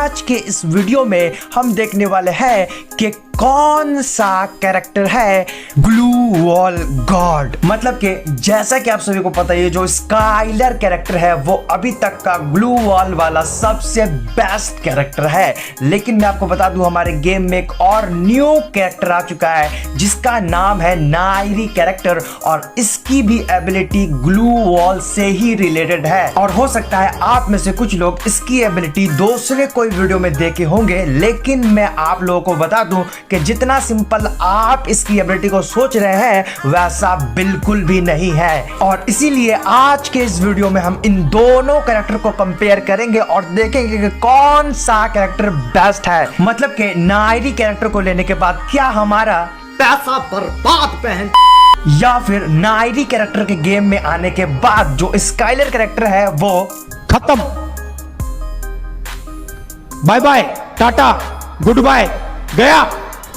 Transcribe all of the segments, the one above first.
आज के इस वीडियो में हम देखने वाले हैं कि कौन सा कैरेक्टर है ग्लू वॉल गॉड। मतलब कि जैसा कि आप सभी को पता है, जो स्काइलर कैरेक्टर है वो अभी तक का ग्लू वॉल वाला सबसे बेस्ट कैरेक्टर है। लेकिन मैं आपको बता दूं, हमारे गेम में एक और न्यू कैरेक्टर आ चुका है जिसका नाम है नायरी कैरेक्टर, और इसकी भी एबिलिटी ग्लू वॉल से ही रिलेटेड है। और हो सकता है आप में से कुछ लोग इसकी एबिलिटी दूसरे कोई वीडियो में देखे होंगे, लेकिन मैं आप लोगों को बता दूं कि जितना सिंपल आप इसकी एबिलिटी को सोच रहे हैं वैसा बिल्कुल भी नहीं है। और इसीलिए आज के इस वीडियो में हम इन दोनों कैरेक्टर को कंपेयर करेंगे और देखेंगे कि कौन सा कैरेक्टर बेस्ट है। मतलब कि नायरी कैरेक्टर को लेने के बाद क्या हमारा पैसा बर्बाद पहन, या फिर नायरी कैरेक्टर के गेम में आने के बाद जो स्काइलर कैरेक्टर है वो खत्म, bye bye, tata, goodbye, गया।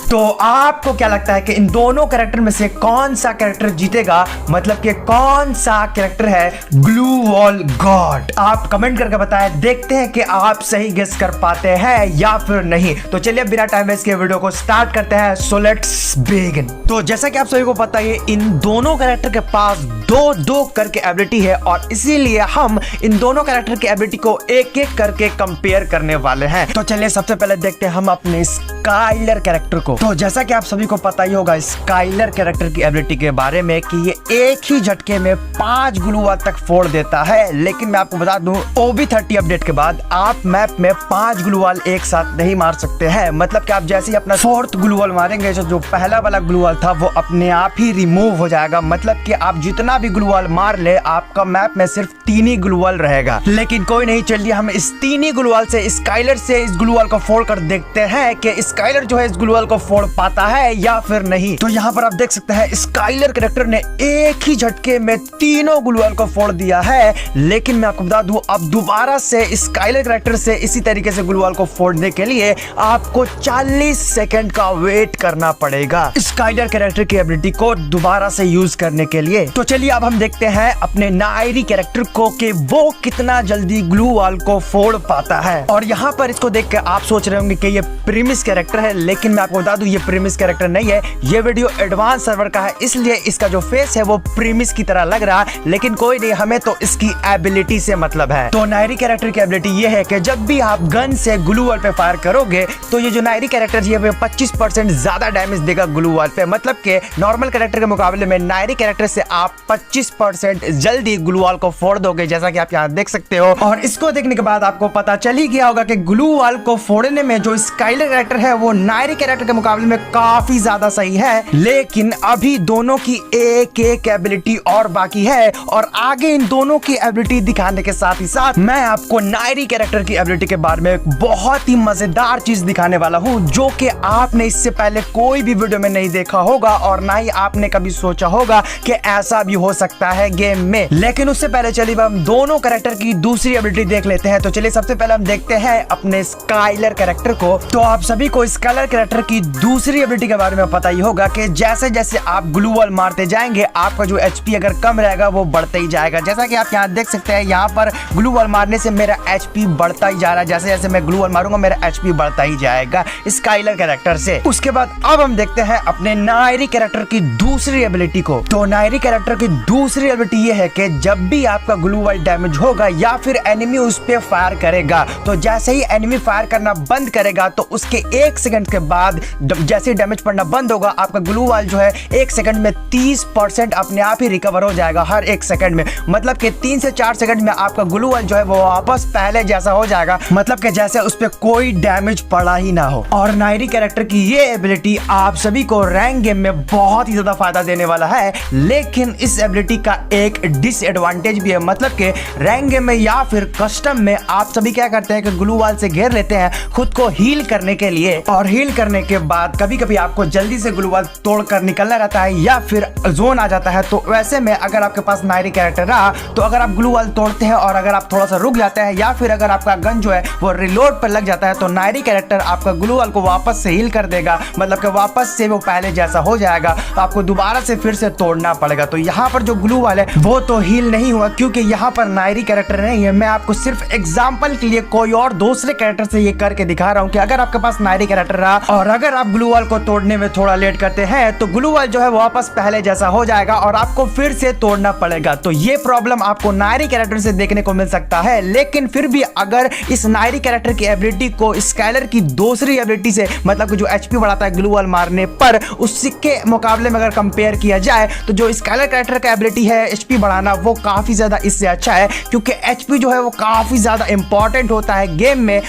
तो आपको क्या लगता है कि इन दोनों कैरेक्टर में से कौन सा कैरेक्टर जीतेगा? मतलब कि कौन सा कैरेक्टर है ग्लू वॉल गॉड? आप कमेंट करके बताएं, देखते हैं कि आप सही गेस कर पाते हैं या फिर नहीं। तो चलिए बिना टाइम वेस्ट के वीडियो को स्टार्ट करते हैं। So let's begin. तो जैसा कि आप सभी को पता है, इन दोनों कैरेक्टर के पास दो दो करके एबिलिटी है, और इसीलिए हम इन दोनों कैरेक्टर की एबिलिटी को एक एक करके कंपेयर करने वाले हैं। तो चलिए सबसे पहले देखते हैं हम अपने स्काइलर कैरेक्टर को। तो जैसा कि आप सभी को पता ही होगा स्काइलर कैरेक्टर की एबिलिटी के बारे में कि ये एक ही झटके में 5 ग्लू वॉल तक फोड़ देता है। लेकिन मैं आपको बता दूं, OB30 अपडेट के बाद आप मैप में 5 ग्लू वॉल एक साथ नहीं मार सकते हैं। मतलब कि आप जैसे ही अपना 4th ग्लू वॉल मारेंगे, जो पहला वाला ग्लू वॉल था वो अपने आप ही रिमूव हो जाएगा। मतलब कि आप जितना भी ग्लू वॉल मार ले, आपका मैप में सिर्फ 3 ही ग्लू वॉल रहेगा। लेकिन कोई नहीं, चलिए हम इस 3 ही ग्लू वॉल से स्काइलर से इस ग्लू वॉल को फोड़ कर देखते हैं कि स्काइलर जो है इस ग्लू वॉल को फोड़ पाता है या फिर नहीं। तो यहाँ पर आप देख सकते हैं स्काइलर कैरेक्टर ने एक ही झटके में तीनों ग्लू वॉल को फोड़ दिया है। लेकिन मैं आपको बता दूं, अब दोबारा से स्काइलर कैरेक्टर से इसी तरीके से ग्लू वॉल को फोड़ने के लिए आपको 40 सेकंड का वेट करना पड़ेगा स्काइलर कैरेक्टर की एबिलिटी को दोबारा से यूज करने के लिए। तो चलिए अब हम देखते हैं अपने नायरी कैरेक्टर को कि वो कितना जल्दी ग्लू वॉल को फोड़ पाता है। और यहाँ पर इसको देख के आप सोच रहे होंगे कि ये प्रीमिस कैरेक्टर है, लेकिन मैं आपको बता दूं ये प्रीमिस कैरेक्टर नहीं है। ये वीडियो एडवांस सर्वर का है, इसलिए इसका जो फेस है वो प्रीमिस की तरह लग रहा है। लेकिन कोई नहीं, हमें तो इसकी एबिलिटी से मतलब है। तो नायरी कैरेक्टर की एबिलिटी ये है कि जब भी आप गन से ग्लू वॉल पे फायर करोगे तो ये जो नायरी कैरेक्टर है 25% ज्यादा डैमेज देगा ग्लू वॉल पे। मतलब कि नॉर्मल कैरेक्टर के मुकाबले में नायरी कैरेक्टर से आप 25% जल्दी ग्लू वॉल को फोड़ दोगे, जैसा कि आप यहाँ देख सकते हो। और इसको देखने के बाद आपको पता चल ही गया होगा कि ग्लू वॉल को फोड़ने में जो स्काइलर कैरेक्टर है वो नायरी कैरेक्टर के मुकाबले में काफी ज्यादा सही है। लेकिन अभी दोनों की एक एक एबिलिटी और बाकी है, और आगे इन दोनों की एबिलिटी दिखाने के साथ ही साथ मैं आपको नायरी कैरेक्टर की एबिलिटी के बारे में एक बहुत ही मजेदार चीज दिखाने वाला हूं, जो कि आपने इससे पहले कोई भी वीडियो में नहीं देखा होगा और ना ही आपने कभी सोचा होगा कि ऐसा भी हो सकता है गेम में। लेकिन उससे पहले चलिए हम दोनों कैरेक्टर की दूसरी एबिलिटी देख लेते हैं। तो चलिए सबसे पहले हम देखते हैं अपने स्काइलर कैरेक्टर को। तो आप सभी को स्काइलर कैरेक्टर की दूसरी एबिलिटी के बारे में पता ही होगा कि जैसे जैसे आप ग्लू वॉल मारते जाएंगे, आपका जो HP अगर कम रहेगा वो बढ़ता ही जाएगा। जैसा कि आप यहाँ देख सकते हैं, यहाँ पर ग्लू वॉल मारने से मेरा HP बढ़ता ही जा रहा है। जैसे जैसे मैं ग्लू वॉल मारूंगा मेरा HP बढ़ता ही जाएगा स्काइलर कैरेक्टर से। उसके बाद अब हम देखते हैं अपने नायरी कैरेक्टर की दूसरी एबिलिटी को। तो नायरी कैरेक्टर की दूसरी एबिलिटी ये है कि जब भी आपका ग्लू वॉल डैमेज होगा या फिर एनिमी उस पर फायर करेगा, तो जैसे ही एनिमी फायर करना बंद करेगा तो उसके 1 सेकंड के बाद जैसे डैमेज पड़ना बंद होगा, आपका ग्लू वॉल जो है 1 सेकंड में 30% अपने आप ही रिकवर हो जाएगा हर 1 सेकंड में। मतलब कि 3 से 4 सेकंड में आपका ग्लू वॉल जो है वो वापस पहले जैसा हो जाएगा। मतलब कि जैसे उस पर कोई डैमेज पड़ा ही ना हो। और नायरी कैरेक्टर की ये एबिलिटी आप सभी को रैंक गेम में बहुत ही ज्यादा फायदा देने वाला है। लेकिन इस एबिलिटी का एक डिसएडवांटेज भी है। मतलब कि रैंक गेम में या फिर कस्टम में आप सभी क्या करते हैं कि ग्लू वॉल से घेर लेते हैं खुद को हील करने के लिए, और हील करने के बाद कभी कभी आपको जल्दी से ग्लू वॉल तोड़कर निकलना रहता है या फिर जोन आ जाता है। तो वैसे में अगर आपके पास नायरी कैरेक्टर रहा तो अगर आप ग्लू वॉल तोड़ते हैं और अगर आप थोड़ा सा रुक जाते हैं या फिर अगर आपका गन जो है वो रिलोड पर लग जाता है तो नायरी कैरेक्टर आपका ग्लू वॉल को वापस से हील कर देगा, मतलब कि वापस से वो पहले जैसा हो जाएगा। तो आपको दोबारा से फिर से तोड़ना पड़ेगा। तो यहाँ पर जो ग्लू वॉल है वो तो हील नहीं हुआ क्योंकि यहाँ पर नायरी कैरेक्टर नहीं है। मैं आपको सिर्फ एग्जाम्पल के लिए कोई और दूसरे कैरेक्टर से ये करके दिखा रहा हूँ कि अगर आपके पास नायरी कैरेक्टर रहा और अगर आप ग्लू वॉल को तोड़ने में थोड़ा लेट करते हैं तो ग्लू वॉल जो है वापस पहले जैसा हो जाएगा और आपको फिर से तोड़ना पड़ेगा। तो ये प्रॉब्लम आपको नायरी कैरेक्टर से देखने को मिल सकता है। लेकिन फिर भी अगर इस नायरी कैरेक्टर की एबिलिटी को स्काइलर की दूसरी एबिलिटी से, मतलब कि जो एचपी बढ़ाता है ग्लू वॉल मारने पर, उसके मुकाबले में अगर कंपेयर किया जाए तो जो स्काइलर कैरेक्टर का एबिलिटी है एचपी बढ़ाना वो काफी ज्यादा इससे अच्छा है क्योंकि एचपी जो है वो काफी ज्यादा इंपॉर्टेंट होता है गेम में।